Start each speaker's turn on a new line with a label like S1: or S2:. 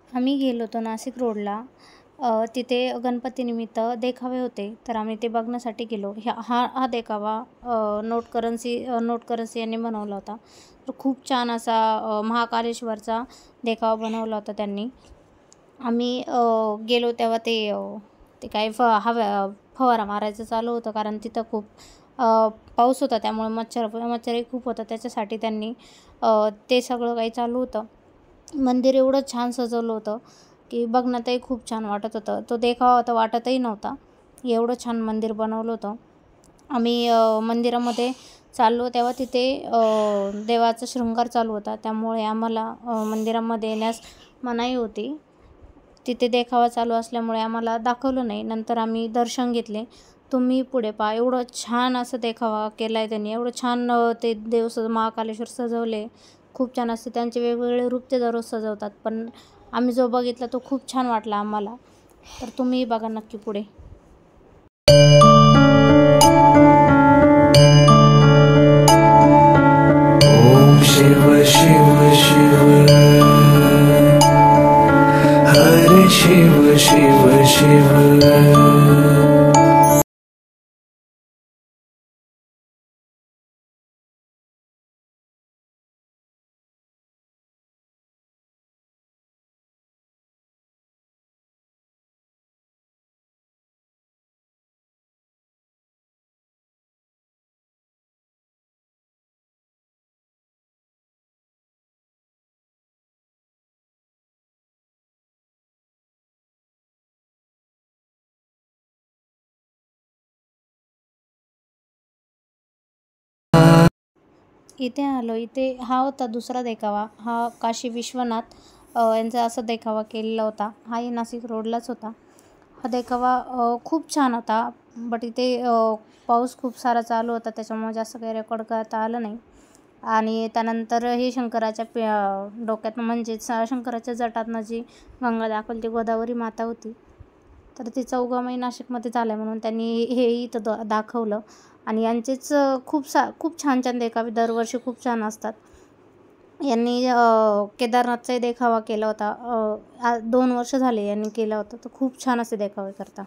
S1: आम्ही गेलो होतो नाशिक रोडला. तिथे गणपतीनिमित्त देखावे होते, तर आम्ही ते बघण्यासाठी गेलो. हा हा देखावा नोट करन्सी यांनी बनवला होता. तर खूप छान असा महाकालेश्वरचा देखावा बनवला होता त्यांनी. आम्ही गेलो तेव्हा ते काय फवारा मारायचं चालू होतं, कारण तिथं खूप पाऊस होता, त्यामुळे मच्छरही खूप होतं. त्याच्यासाठी त्यांनी ते सगळं काही चालू होतं. मंदिर एवढं छान सजवलं होतं की बघण्यातही खूप छान वाटत होतं. तो देखावा तर वाटतही नव्हता, एवढं छान मंदिर बनवलं होतं. आम्ही मंदिरामध्ये चाललो तेव्हा तिथे देवाचा शृंगार चालू होता, त्यामुळे आम्हाला मंदिरामध्ये येण्यास मनाई होती. तिथे देखावा चालू असल्यामुळे आम्हाला दाखवलं नाही. नंतर आम्ही दर्शन घेतले. तुम्ही पुढे पहा, एवढं छान असं देखावा केला आहे त्यांनी. एवढं छान ते महाकालेश्वर सजवले. खूप छान असते त्यांचे वेगवेगळे रूप ते दररोज सजवतात. पण आम्ही जो बघितला तो खूप छान वाटला आम्हाला. तर तुम्हीही बघा नक्की पुढे.
S2: ओम शिव शिव शिव हरे शिव शिव शिव।
S1: इथे आलो. इथे हा होता दुसरा देखावा. हा काशी विश्वनाथ यांचा असा देखावा केलेला होता. हाही नाशिक रोडलाच होता. हा देखावा खूप छान होता. बट इथे पाऊस खूप सारा चालू होता, त्याच्यामुळे जास्त काही रेकॉर्ड करता आलं नाही. आणि त्यानंतर हे शंकराच्या डोक्यात, म्हणजेच शंकराच्या जटातनं जी गंगा दाखवली ती गोदावरी माता होती. तर तिचा उगमही नाशिकमध्ये झाला म्हणून त्यांनी हेही इथं दाखवलं. आणि यांचेच खूप छान छान देखावे दरवर्षी खूप छान असतात. यांनी केदारनाथचाही देखावा केला होता. 2 वर्ष झाले यांनी केला होता. तर खूप छान असे देखावे करता.